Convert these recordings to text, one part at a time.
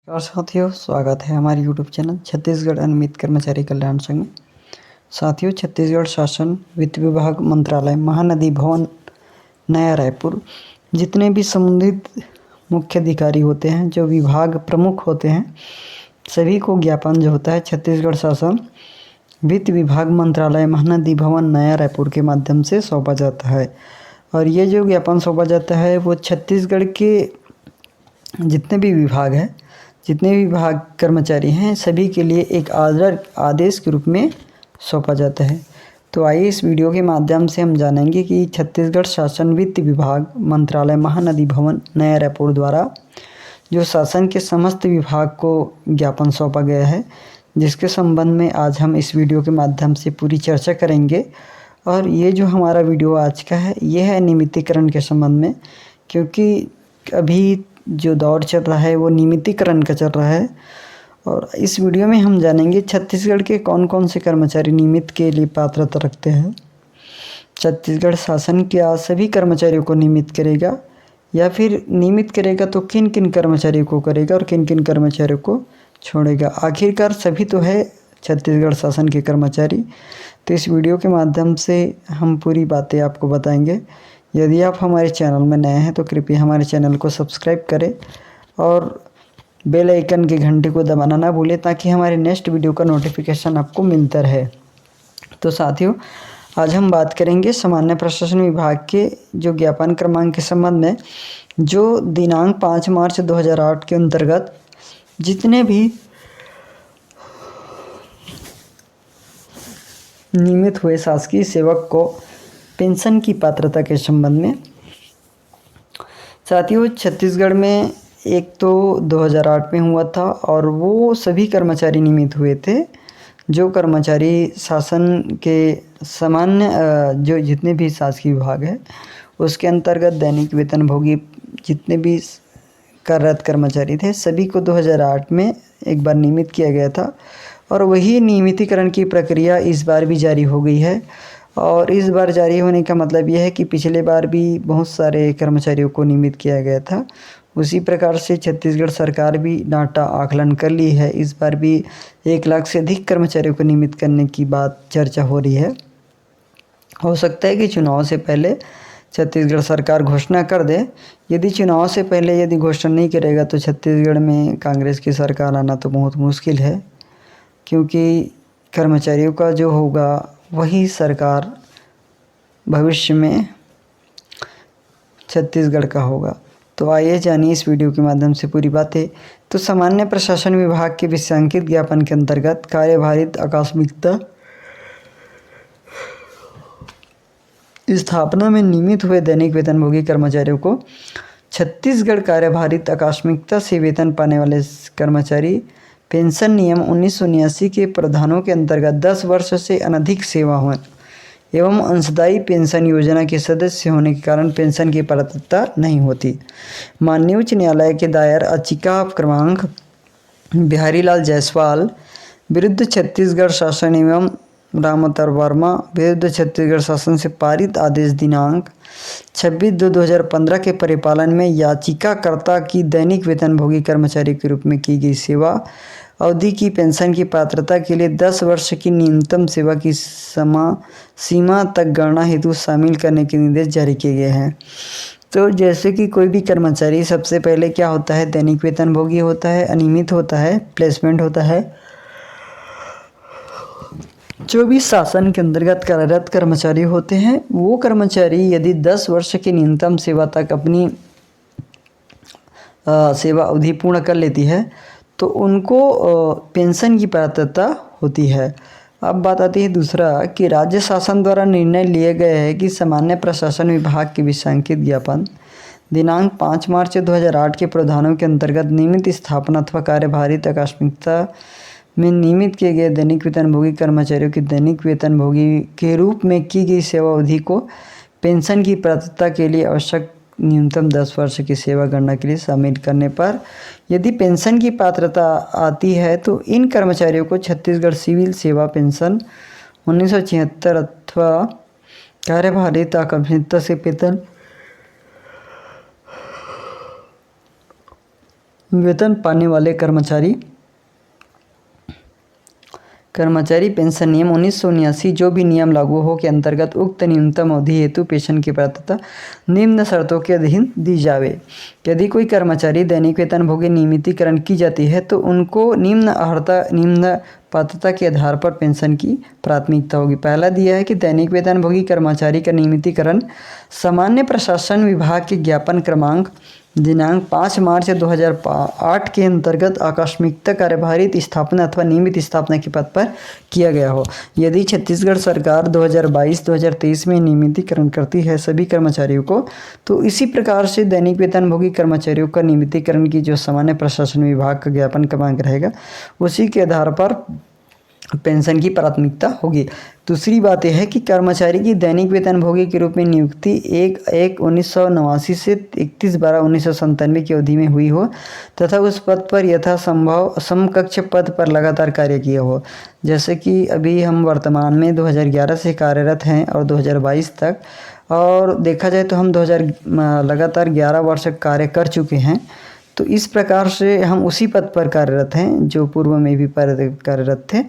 और साथियों, स्वागत है हमारे यूट्यूब चैनल छत्तीसगढ़ अनियमित कर्मचारी कल्याण संघ में। साथियों, छत्तीसगढ़ शासन वित्त विभाग मंत्रालय महानदी भवन नया रायपुर जितने भी संबंधित मुख्य अधिकारी होते हैं, जो विभाग प्रमुख होते हैं, सभी को ज्ञापन जो होता है छत्तीसगढ़ शासन वित्त विभाग मंत्रालय महानदी भवन नया रायपुर के माध्यम से सौंपा जाता है। और ये जो ज्ञापन सौंपा जाता है वो छत्तीसगढ़ के जितने भी विभाग हैं, जितने भी विभाग कर्मचारी हैं, सभी के लिए एक आदेश के रूप में सौंपा जाता है। तो आइए इस वीडियो के माध्यम से हम जानेंगे कि छत्तीसगढ़ शासन वित्त विभाग मंत्रालय महानदी भवन नया रायपुर द्वारा जो शासन के समस्त विभाग को ज्ञापन सौंपा गया है, जिसके संबंध में आज हम इस वीडियो के माध्यम से पूरी चर्चा करेंगे। और ये जो हमारा वीडियो आज का है, ये है नियमितीकरण के संबंध में, क्योंकि अभी जो दौर चल रहा है वो नियमितीकरण का चल रहा है। और इस वीडियो में हम जानेंगे छत्तीसगढ़ के कौन कौन से कर्मचारी नियमित के लिए पात्रता रखते हैं। छत्तीसगढ़ शासन क्या सभी कर्मचारियों को नियमित करेगा, या फिर नियमित करेगा तो किन किन कर्मचारियों को करेगा और किन किन कर्मचारियों को छोड़ेगा। आखिरकार सभी तो है छत्तीसगढ़ शासन के कर्मचारी। तो इस वीडियो के माध्यम से हम पूरी बातें आपको बताएंगे। यदि आप हमारे चैनल में नए हैं तो कृपया हमारे चैनल को सब्सक्राइब करें और बेल आइकन के घंटे को दबाना ना भूलें, ताकि हमारे नेक्स्ट वीडियो का नोटिफिकेशन आपको मिलता रहे। तो साथियों, आज हम बात करेंगे सामान्य प्रशासन विभाग के जो ज्ञापन क्रमांक के संबंध में, जो दिनांक 5 मार्च 2008 के अंतर्गत जितने भी नियमित हुए शासकीय सेवक को पेंशन की पात्रता के संबंध में। साथियों, छत्तीसगढ़ में एक तो 2008 में हुआ था और वो सभी कर्मचारी नियमित हुए थे जो कर्मचारी शासन के सामान्य जो जितने भी शासकीय विभाग है उसके अंतर्गत दैनिक वेतनभोगी जितने भी कार्यरत कर्मचारी थे, सभी को 2008 में एक बार नियमित किया गया था। और वही नियमितीकरण की प्रक्रिया इस बार भी जारी हो गई है। और इस बार जारी होने का मतलब यह है कि पिछले बार भी बहुत सारे कर्मचारियों को नियमित किया गया था। उसी प्रकार से छत्तीसगढ़ सरकार भी डाटा आकलन कर ली है। इस बार भी 1 लाख से अधिक कर्मचारियों को नियमित करने की बात चर्चा हो रही है। हो सकता है कि चुनाव से पहले छत्तीसगढ़ सरकार घोषणा कर दे। यदि चुनाव से पहले यदि घोषणा नहीं करेगा तो छत्तीसगढ़ में कांग्रेस की सरकार आना तो बहुत मुश्किल है, क्योंकि कर्मचारियों का जो होगा वही सरकार भविष्य में छत्तीसगढ़ का होगा। तो आइए जानिए इस वीडियो के माध्यम से पूरी बातें। तो सामान्य प्रशासन विभाग के विषयांकित ज्ञापन के अंतर्गत कार्यभारित आकस्मिकता स्थापना में नियमित हुए दैनिक वेतनभोगी कर्मचारियों को छत्तीसगढ़ कार्यभारित आकस्मिकता से वेतन पाने वाले कर्मचारी पेंशन नियम 1979 के प्रावधानों के अंतर्गत 10 वर्ष से अनधिक सेवा हो एवं अंशदायी पेंशन योजना के सदस्य होने के कारण पेंशन की पात्रता नहीं होती। माननीय उच्च न्यायालय के दायर याचिका क्रमांक बिहारी लाल जायसवाल विरुद्ध छत्तीसगढ़ शासन एवं रामतर वर्मा विरुद्ध छत्तीसगढ़ शासन से पारित आदेश दिनांक 26/2/2015 के परिपालन में याचिकाकर्ता की दैनिक वेतनभोगी कर्मचारी के रूप में की गई सेवा अवधि की पेंशन की पात्रता के लिए 10 वर्ष की न्यूनतम सेवा की सीमा तक गणना हेतु शामिल करने के निर्देश जारी किए गए हैं। तो जैसे कि कोई भी कर्मचारी सबसे पहले क्या होता है, दैनिक वेतनभोगी होता है, अनियमित होता है, प्लेसमेंट होता है। जो भी शासन के अंतर्गत कार्यरत कर्मचारी होते हैं, वो कर्मचारी यदि 10 वर्ष की न्यूनतम सेवा तक अपनी सेवा अवधि पूर्ण कर लेती है तो उनको पेंशन की पात्रता होती है। अब बात आती है दूसरा कि राज्य शासन द्वारा निर्णय लिए गए हैं कि सामान्य प्रशासन विभाग के विषयांकित ज्ञापन दिनांक 5 मार्च 2008 के प्रावधानों के अंतर्गत नियमित स्थापना अथवा कार्यभारित आकस्मिकता में नियमित किए गए दैनिक वेतनभोगी कर्मचारियों की दैनिक वेतनभोगी के रूप में की गई सेवा अवधि को पेंशन की पात्रता के लिए आवश्यक न्यूनतम 10 वर्ष की सेवा गणना के लिए शामिल करने पर यदि पेंशन की पात्रता आती है तो इन कर्मचारियों को छत्तीसगढ़ सिविल सेवा पेंशन 1976 अथवा कार्यभारित आकस्मिकता से वेतन वेतन पाने वाले कर्मचारी पेंशन नियम 1979 जो भी नियम लागू हो के अंतर्गत उक्त न्यूनतम अवधि हेतु पेंशन की पात्रता निम्न शर्तों के अधीन दी जावे। यदि कोई कर्मचारी दैनिक वेतनभोगी नियमितीकरण की जाती है तो उनको निम्न पात्रता के आधार पर पेंशन की प्राथमिकता होगी। पहला दिया है कि दैनिक वेतनभोगी कर्मचारी का नियमितीकरण सामान्य प्रशासन विभाग के ज्ञापन क्रमांक दिनांक 5 मार्च 2008 के अंतर्गत आकस्मिकता कार्यभारित स्थापना अथवा नियमित स्थापना के पद पर किया गया हो। यदि छत्तीसगढ़ सरकार 2022-2023 में नियमितीकरण करती है सभी कर्मचारियों को, तो इसी प्रकार से दैनिक वेतनभोगी कर्मचारियों का नियमितीकरण की जो सामान्य प्रशासन विभाग का ज्ञापन क्रमांक रहेगा उसी के आधार पर पेंशन की प्राथमिकता होगी। दूसरी बात यह है कि कर्मचारी की दैनिक वेतनभोगी के रूप में नियुक्ति 1/1/1989 से 31/12/1997 की अवधि में हुई हो तथा उस पद पर यथासंभव समकक्ष पद पर लगातार कार्य किया हो। जैसे कि अभी हम वर्तमान में 2011 से कार्यरत हैं और 2022 तक, और देखा जाए तो हम लगातार 11 वर्ष कार्य कर चुके हैं। तो इस प्रकार से हम उसी पद पर कार्यरत हैं जो पूर्व में भी कार्यरत थे।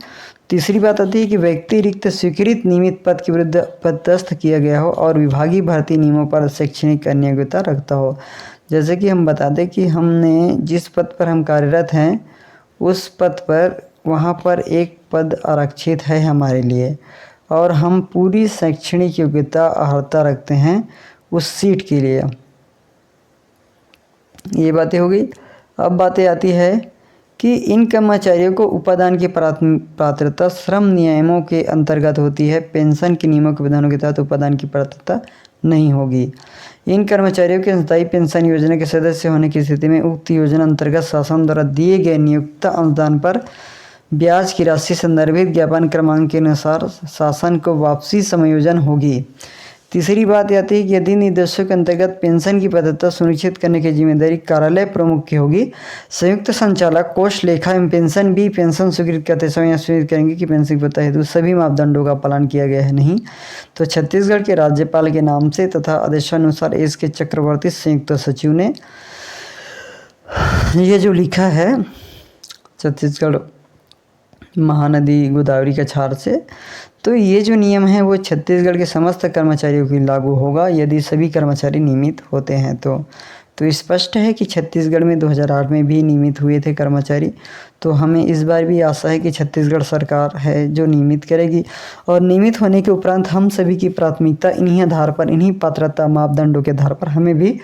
तीसरी बात आती है कि व्यक्ति रिक्त स्वीकृत नियमित पद के विरुद्ध पदस्थ किया गया हो और विभागीय भर्ती नियमों पर शैक्षणिक अनियोग्यता रखता हो। जैसे कि हम बता दें कि हमने जिस पद पर हम कार्यरत हैं उस पद पर वहाँ पर एक पद आरक्षित है हमारे लिए और हम पूरी शैक्षणिक योग्यता अर्हता रखते हैं उस सीट के लिए। ये बातें हो गई। अब बातें आती है कि इन कर्मचारियों को उपादान की पात्रता श्रम नियमों के अंतर्गत होती है। पेंशन के नियमों के विधानों के तहत उपादान की पात्रता नहीं होगी। इन कर्मचारियों के अंशदायी पेंशन योजना के सदस्य होने की स्थिति में उक्त योजना अंतर्गत शासन द्वारा दिए गए नियुक्त अनुदान पर ब्याज की राशि संदर्भित ज्ञापन क्रमांक के अनुसार शासन को वापसी समायोजन होगी। तीसरी बात आती है कि यदि निर्देशों के अंतर्गत पेंशन की पात्रता सुनिश्चित करने की जिम्मेदारी कार्यालय प्रमुख की होगी, संयुक्त संचालक कोष लेखा एवं पेंशन भी पेंशन स्वीकृत करते समय सुनिश्चित करेंगे कि पेंशन की पात्रता हेतु सभी मापदंडों का पालन किया गया है नहीं। तो छत्तीसगढ़ के राज्यपाल के नाम से तथा आदेशानुसार एस के चक्रवर्ती संयुक्त सचिव ने ये जो लिखा है छत्तीसगढ़ महानदी गोदावरी का छार से, तो ये जो नियम है वो छत्तीसगढ़ के समस्त कर्मचारियों की लागू होगा यदि सभी कर्मचारी नियमित होते हैं। तो स्पष्ट है कि छत्तीसगढ़ में 2008 में भी नियमित हुए थे कर्मचारी, तो हमें इस बार भी आशा है कि छत्तीसगढ़ सरकार है जो नियमित करेगी और नियमित होने के उपरांत हम सभी की प्राथमिकता इन्हीं आधार पर, इन्हीं पात्रता मापदंडों के आधार पर हमें भी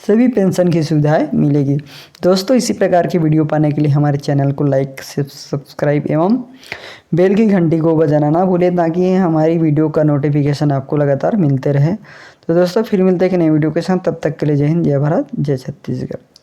सभी पेंशन की सुविधाएं मिलेगी। दोस्तों, इसी प्रकार की वीडियो पाने के लिए हमारे चैनल को लाइक, सब्सक्राइब एवं बेल की घंटी को बजाना ना भूलें ताकि हमारी वीडियो का नोटिफिकेशन आपको लगातार मिलते रहे। तो दोस्तों, फिर मिलते हैं कि नई वीडियो के साथ। तब तक के लिए जय हिंद, जय भारत, जय छत्तीसगढ़।